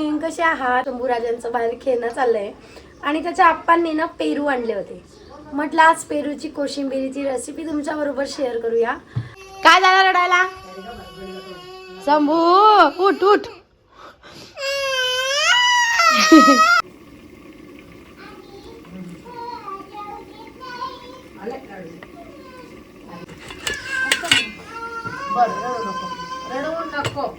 Morning, कसे आहात? शंभूराजांचं बाहेर खेळणं चाललंय आणि त्याच्या आप्पांनी ना पेरू आणले होते. म्हटलं आज पेरूची कोशिंबिरीची रेसिपी तुमच्या बरोबर शेअर करूया. काय झालं रडायला? शंभू उठ उठ. रडू नको.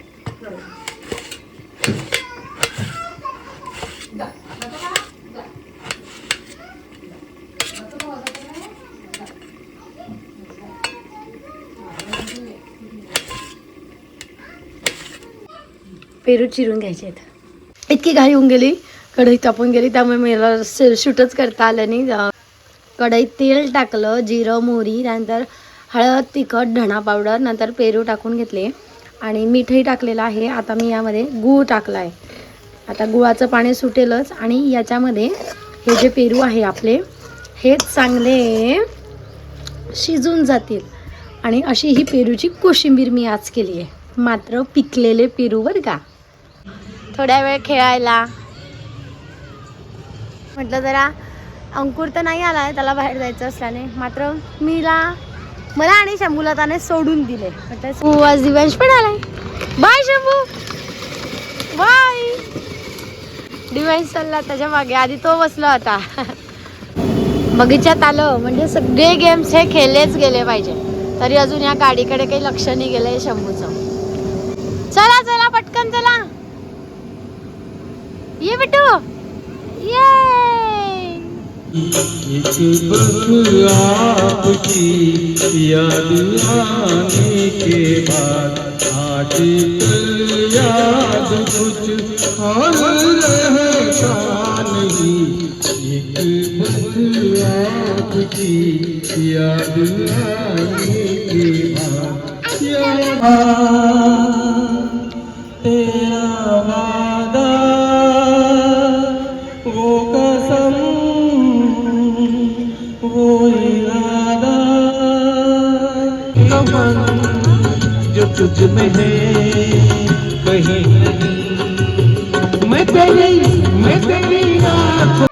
पेरू चिरून घ्यायचे आहेत. इतकी घाई होऊन गेली, कढई तापून गेली, त्यामुळे मला शूटच करता आलं नाही. कढईत तेल टाकलं, जिरं मोहरी, त्यानंतर हळद, तिखट, धणा पावडर, नंतर पेरू टाकून घेतले आणि मीठही टाकलेलं आहे. आता मी यामध्ये गूळ टाकला आहे. आता गुळाचं पाणी सुटेलच आणि याच्यामध्ये हे जे पेरू आहे आपले हे चांगले शिजून जातील आणि अशी ही पेरूची कोशिंबीर मी आज केली आहे. मात्र पिकलेले पेरू बरं का. थोड्या वेळ खेळायला म्हटलं, जरा अंकुर तर नाही आला आहे, त्याला बाहेर जायचं असल्याने, मात्र मला आणि शंभूला त्याने सोडून दिले. म्हटलं आज दिवस पण आलाय. Bye Shambhu, bye. डिवाइस चालला त्याच्या मागे, आधी तो बसला होता. बगीच्यात आलं म्हणजे सगळे गेम्स हे खेळलेच गेले पाहिजे. तरी अजून या गाडीकडे काही लक्ष नाही गेलंय शंभूचं. चला चला पटकन चला, ये बेटू ये. एक बस आपकी याद आने के बाद आज याद कुछ और रहता नहीं. एक बस आपकी याद आने के बाद तेरा वादा वो कसम वो इरादा अमन जो तुझ में है कहीं नहीं. मैं तेरी आँखों.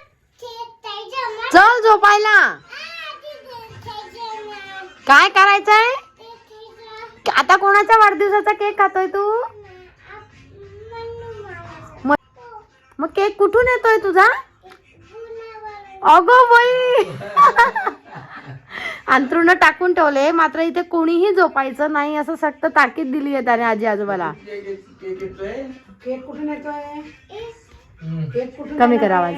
चल झोपायला. काय करायचंय आता? कोणाच्या वाढदिवसाचा केक खातोय तू? मग केक कुठून येतोय तुझा? अगो बाई. अंथरुण टाकून ठेवले, मात्र इथे कोणीही झोपायचं नाही असं सक्त ताकीद दिली आहे त्याने आजी आजोबाला. कमी करा आवाज.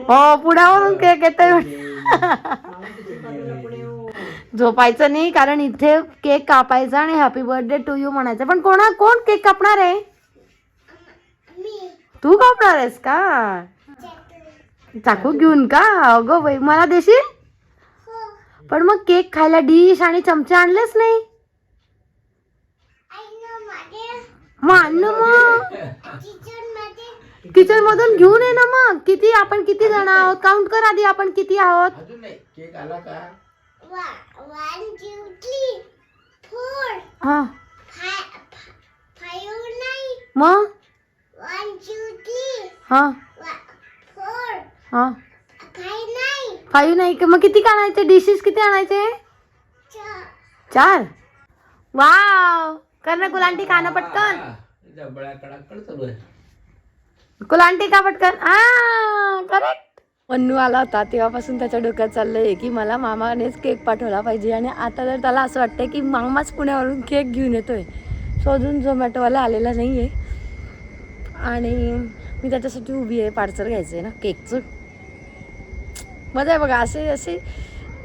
हो, पुण्यावरून केक येतोय. झोपायचं नाही, कारण इथे केक कापायचा आणि हॅपी बर्थडे टू यू म्हणायचं. पण कोण केक कापणार आहे? तू कापणार आहेस का? चाकू घेऊन का? अगो बाई, मला देशील? पण मग केक खायला डिश आणि चमचे आणलेच नाही. मग किचन मधून घेऊन ये ना. मग आपण किती जण आहोत? काउंट कर आधी, आपण किती आहोत? केक आला का? 1 2 3 4 हा 5 नाही. मग 1 2 3 हा 4 हा 5 नाही. 5 नाही का? मग किती आणायचे? डिशेस किती आणायचे? 4. वाव, कर ना कुलांटी, खाणं पटकन. कुलांटी का पटकन. करेक्ट. मन्नू आला होता तेव्हापासून त्याच्या डोक्यात चाललंय की मला मामानेच केक पाठवला पाहिजे. आणि आता तर त्याला असं वाटतंय की मामाच पुण्यावरून केक घेऊन येतोय. सो अजून झोमॅटोवाला आलेला नाही आहे आणि मी त्याच्यासाठी उभी आहे. पार्सल घ्यायचं आहे ना केकचं. मजा आहे बघा. असे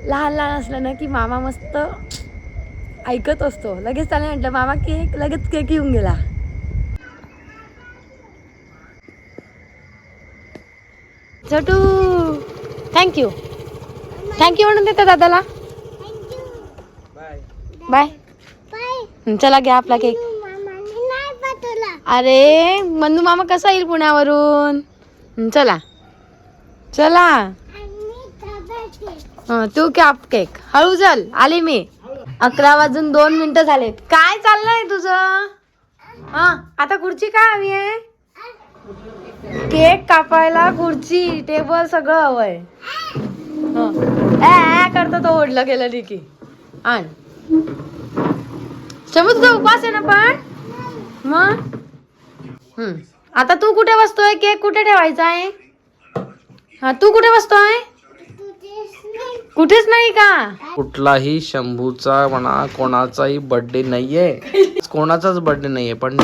लहान लहान असलं ना की मामा मस्त ऐकत असतो. लगेच त्याने म्हटलं मामा केक, लगेच केक येऊन गेला. छोटू थँक्यू म्हणून देतो दादाला. बाय. चला घ्या आपला केक. अरे मन्नू मामा कसा येईल पुण्यावरून? चला चला. तू कॅप केक हळू चल. आली मी. 11:02 झाले. काय चाललंय तुझं? आता खुर्ची काय हवी आहे? केक कापायला खुर्ची टेबल सगळं हवंय. करतो तो ओढलं गेलं निकी. आण शंभू तुझा उपवास आहे ना पण मग. आता तू कुठे बसतोय? केक कुठे ठेवायचा आहे? हा तू कुठे बसतोय? कुठेच नाही का? कुठलाही शंभूचा म्हणा कोणाचाही बर्थडे नाहीये, कोणाचाच बर्थडे नाहीये, पण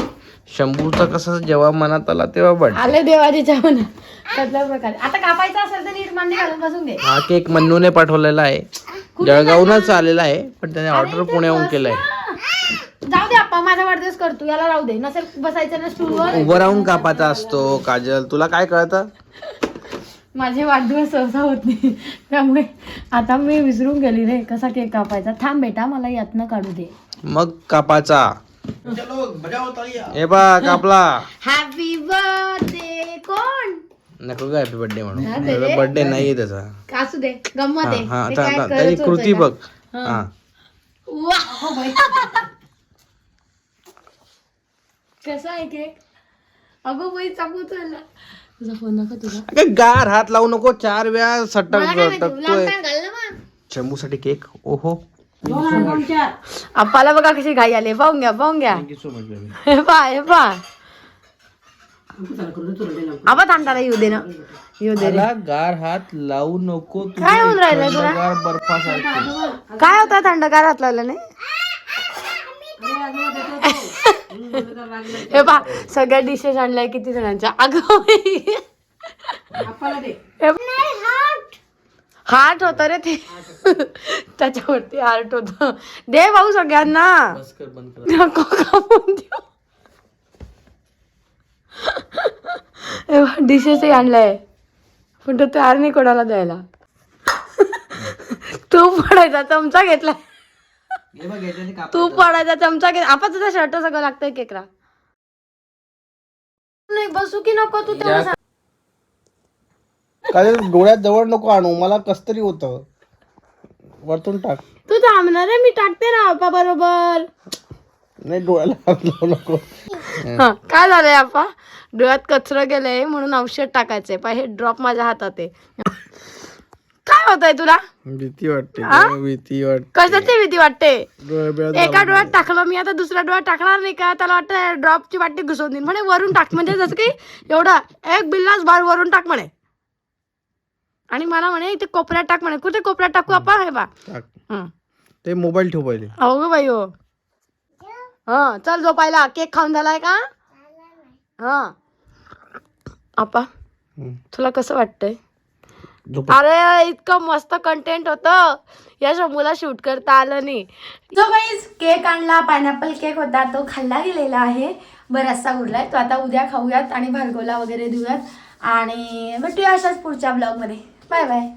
शंभूचा कसं जेव्हा मनात आला तेव्हा बर्थडे. आले देवाजीच्या मनात कसल्या प्रकारे. आता कापायचा असेल तर नीट मांडी घालून बसून घे. हा केक मन्नूने पाठवलेला आहे, जळगावूनच आलेला आहे, पण त्याने ऑर्डर पुण्याहून केलाय. जाऊ दे आप्पा, माझा वाढदिवस करतो, याला राहू दे. नसेल बसायचं ना स्टूलवर, उभं राहून कापायचा असतो. काजल तुला काय कळतं? माझे वाढदिवस सहसा होत नाही, त्यामुळे आता मी विसरून गेली रे कसा केक कापायचा. थांब बेटा, मला यातनं काढू दे. मग कापाचा. हे बा कापला. Happy birthday. कोण? नको का हॅपी बर्थडे म्हणून, बर्थडे नाहीये त्याचा. असू दे, गंमत आहे. हा ते काय त्याची करत कृती होतं बघ. का? हा वा, हो बाई. कसा आहे केक? अगो बाई, चाकू चालला. तुझा फोन नका तुझा. अगं, गार हात लावू नको, 4 वेळा मला काय माहिती, सटकतोय. लहान घाल ना मग. शंभूसाठी केक. ओहो, आप्पाला बघा कशी घाई आली. पाहून घ्या, पाहून घ्या. Thank you so much baby. हे पा, हे पा. आबा थांबताला येऊ दे ना, येऊ दे रे. मला गार हात लावू नको. तुझं काय होऊन राहिलंय तुला? थंडगार बर्फासारखी. काय होता थंडगार हात लावला नाही? हे पा, सगळ्या डिशेस आणल्या किती जणांच्या. अगं बाई. हार्ट होत रे ते, त्याच्यावरती हार्ट होत. दे भाऊ सगळ्यांना. बस कर, बंद कर. नको कापून देऊ. डिशेसही आणलाय, पण तो तयार नाही कोणाला द्यायला. तू पडायचा चमचा घेतला, हे बघ, याच्याने काप. तू पडायचा चमचा घेत. आपण तुझा शर्ट सगळं लागतंय केकला. नाही बसू की नको तू तेवढं सांग. काय डोळ्यात जवळ नको आणू, मला कस तरी होतं. वरतून टाक. तू थांबणार आहे, मी टाकते ना आपा बरोबर. नाही, डोळ्याला हात लावू नको. हा, काय झालंय आपा? डोळ्यात कचरं गेलंय म्हणून औषध टाकायचंय. पाय हे ड्रॉप माझ्या हातात आहे. काय होतंय तुला? भीती वाटते, आ? भीती वाटते. कशाची भीती वाटते? डोळ्यात एका डोळ्यात टाकलं मी, आता दुसऱ्या डोळ्यात टाकणार नाही का? त्याला वाटतं ड्रॉपची वाटी घुसवून देईन म्हणे. वरून टाक म्हणजे जसं की एवढा एक बिल्लास बार वरून टाक म्हणे. आणि मला म्हणे इथे कोपऱ्यात टाक म्हणे. कुठे कोपऱ्यात टाकू आपण? हे बा, टाक. ते मोबाईल ठेव पहिले. हो ग बाई हो. हा चल झोपायला. केक खाऊन झालाय का? हा आपा, तुला कसं वाटतंय? झोप. अरे इतकं मस्त कंटेंट होतं, या शंभूला शूट करता आलं नाही. जो गाईज केक आणला, पायनॅपल केक होता, तो खाल्ला गेलेला आहे. बराचसा उरलाय तो. आता उद्या खाऊयात आणि भार्गवला वगैरे देऊयात. आणि भेटूया अशाच पुढच्या ब्लॉगमध्ये. Bye bye.